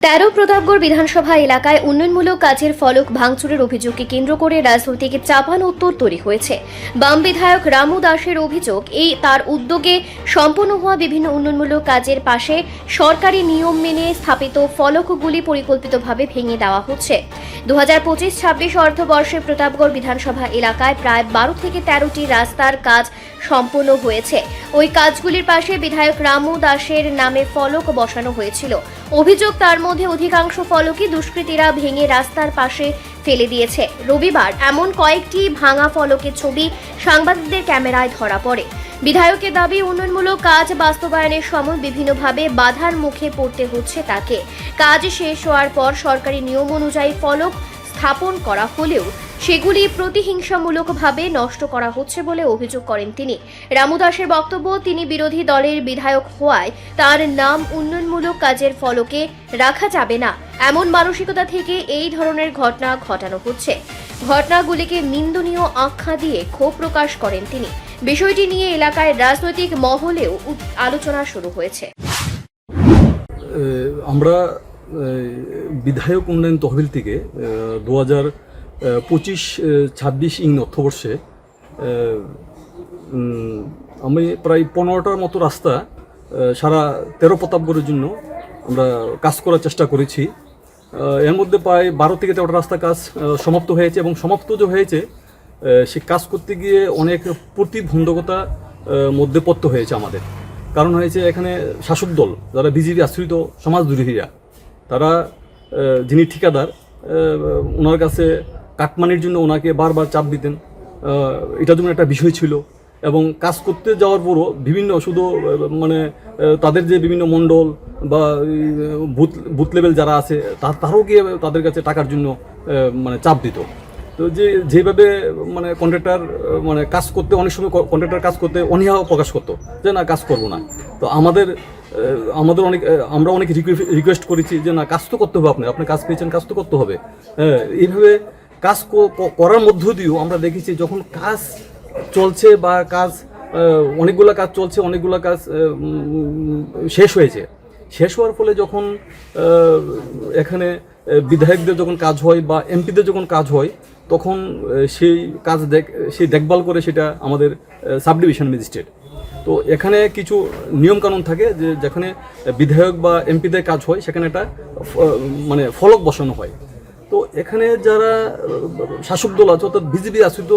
প্রতাপগড় বিধানসভা এলাকায় উন্নয়নমূলক কাজের ফলক ভাঙচুরের অভিযোগকে কেন্দ্র করে রাজনৈতিক চাপানোত্তর তৈরি হয়েছে। বাম বিধায়ক রামু দাসের অভিযোগ, তার উদ্যোগে সম্পন্ন হওয়া বিভিন্ন উন্নয়নমূলক কাজের পাশে সরকারি নিয়ম মেনে স্থাপিত ফলকগুলি পরিকল্পিতভাবে ভেঙে দেওয়া হচ্ছে। 2025-26 অর্থবর্ষে প্রতাপগড় বিধানসভা এলাকায় প্রায় 12 থেকে 13টি রাস্তার কাজ সম্পন্ন হয়েছে। ওই কাজগুলির পাশে বিধায়ক রামু দাসের নামে ফলক বসানো হয়েছিল। অভিযোগ, তার মধ্যে অধিকাংশ ফলকই দুষ্কৃতীরা ভেঙে রাস্তার পাশে ফেলে দিয়েছে। রবিবার এমন কয়েকটি ভাঙা ফলকের ছবি সাংবাদিকদের ক্যামেরায় ধরা পড়ে। বিধায়কের দাবি, উন্নয়নমূলক কাজ বাস্তবায়নের সময় বিভিন্নভাবে বাধার মুখে পড়তে হচ্ছে তাকে। কাজ শেষ হওয়ার পর সরকারি নিয়ম অনুযায়ী ফলক স্থাপন করা হলেও সেগুলি প্রতিহিংসামূলকভাবে নষ্ট করা হচ্ছে বলে অভিযোগ করেন তিনি। রামু দাসের বক্তব্য, তিনি বিরোধী দলের বিধায়ক হওয়ায় তার নাম উন্নয়নমূলক কাজের ফলকে রাখা যাবে না, এমন মানসিকতা থেকে এই ধরনের ঘটনা ঘটানো হচ্ছে। ঘটনাগুলিকে নিন্দনীয় আখ্যা দিয়ে ক্ষোভ প্রকাশ করেন তিনি। বিষয়টি নিয়ে এলাকায় রাজনৈতিক মহলেও আলোচনা শুরু হয়েছে। আমরা বিধায়ক উন্নয়ন তহবিল থেকে 2025-26 অর্থবর্ষে আমি প্রায় 15টার মতো রাস্তা সারা 13 প্রতাপগড়ের জন্য আমরা কাজ করার চেষ্টা করেছি। এর মধ্যে প্রায় 12 থেকে 13টা রাস্তা কাজ সমাপ্ত হয়েছে, এবং সমাপ্ত যে হয়েছে সে কাজ করতে গিয়ে অনেক প্রতিবন্ধকতা মধ্যে পড়তে হয়েছে আমাদের। কারণ হয়েছে, এখানে শাসক দল যারা বিজেপি আশ্রিত সমাজদ্রোহীরা, তারা যিনি ঠিকাদার, ওনার কাছে কাটমানির জন্য ওনাকে বারবার চাপ দিতেন। এটা যেমন একটা বিষয় ছিল, এবং কাজ করতে যাওয়ার পরও বিভিন্ন শুধু তাদের যে বিভিন্ন মণ্ডল বা বুথ লেভেল যারা আছে তারাও গিয়ে তাদের কাছে টাকার জন্য চাপ দিত। তো যেভাবে কন্ট্রাক্টর কাজ করতে, অনেক সময় কন্ট্রাক্টর কাজ করতে অনীহা প্রকাশ করতো যে না, কাজ করবো না। তো আমরা অনেক রিকোয়েস্ট করেছি যে না, কাজ তো করতে হবে, আপনি কাজ পেয়েছেন, কাজ তো করতে হবে। এইভাবে কাজ করার মধ্য দিয়েও আমরা দেখেছি, যখন কাজ চলছে বা অনেকগুলো কাজ চলছে, অনেকগুলো কাজ শেষ হয়েছে, শেষ হওয়ার ফলে যখন এখানে বিধায়কদের যখন কাজ হয় বা এমপিদের যখন কাজ হয়, তখন সেই দেখভাল করে সেটা আমাদের সাব ডিভিশন ম্যাজিস্ট্রেট। তো এখানে কিছু নিয়মকানুন থাকে যে যেখানে বিধায়ক বা এমপিদের কাজ হয় সেখানে একটা ফলক বসানো হয়। তো এখানে যারা শাসক দল আছে, অর্থাৎ বিজেপি আশ্রিত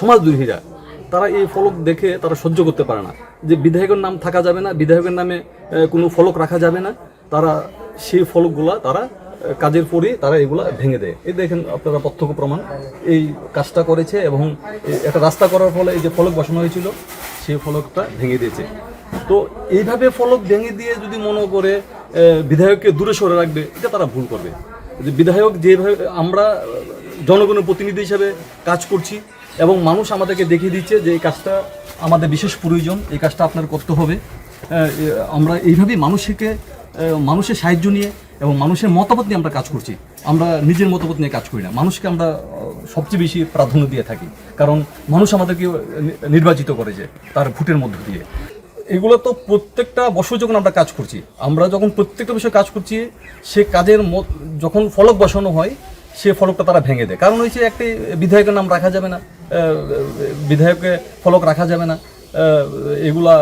সমাজদ্রোহীরা, তারা এই ফলক দেখে তারা সহ্য করতে পারে না যে বিধায়কের নাম থাকা যাবে না, বিধায়কের নামে কোনো ফলক রাখা যাবে না। তারা সেই ফলকগুলা তারা কাজের পরে তারা এগুলা ভেঙে দেয়। এই দেখেন আপনারা প্রত্যক্ষ প্রমাণ, এই কাজটা করেছে, এবং একটা রাস্তা করার ফলে এই যে ফলক বসানো হয়েছিল সেই ফলকটা ভেঙে দিয়েছে। তো এইভাবে ফলক ভেঙে দিয়ে যদি মনে করে বিধায়ককে দূরে সরে রাখবে, এটা তারা ভুল করবে। যে বিধায়ক যেভাবে, আমরা জনগণের প্রতিনিধি হিসেবে কাজ করছি, এবং মানুষ আমাদেরকে দেখিয়ে দিচ্ছে যে এই কাজটা আমাদের বিশেষ প্রয়োজন, এই কাজটা আপনার করতে হবে। আমরা এইভাবেই মানুষের সাহায্য নিয়ে এবং মানুষের মতামত নিয়ে আমরা কাজ করছি। আমরা নিজের মতামত নিয়ে কাজ করি না, মানুষকে আমরা সবচেয়ে বেশি প্রাধান্য দিয়ে থাকি, কারণ মানুষ আমাদেরকে নির্বাচিত করেছে তার ভোটের মধ্য দিয়ে। এগুলো তো প্রত্যেকটা বছর যখন আমরা কাজ করছি, আমরা যখন প্রত্যেকটা বিষয়ে কাজ করছি, সে কাজের যখন ফলক বসানো হয়, সে ফলকটা তারা ভেঙে দেয়। কারণ হচ্ছে, একটি বিধায়কের নাম রাখা যাবে না, বিধায়কের ফলক রাখা যাবে না। এগুলা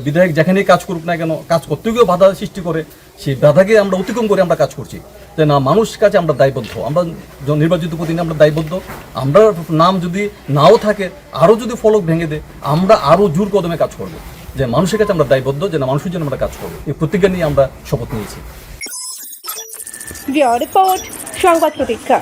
বিধায়ক যেখানেই কাজ করুক না কেন, কাজ করতে গিয়েও বাধা সৃষ্টি করে, সেই বাধাকে আমরা অতিক্রম করে আমরা কাজ করছি। যে না, মানুষ কাছে আমরা দায়বদ্ধ, আমরা নির্বাচিত প্রতিনিধি, আমরা দায়বদ্ধ। আমরা নাম যদি নাও থাকে, আরও যদি ফলক ভেঙে দেয়, আমরা আরও জোর কদমে কাজ করব, যে মানুষের কাছে আমরা দায়বদ্ধ, যে না, মানুষের জন্য আমরা কাজ করবো। এই প্রতিজ্ঞা নিয়ে আমরা শপথ নিয়েছি। রিপোর্ট সংবাদ প্রতীক্ষা।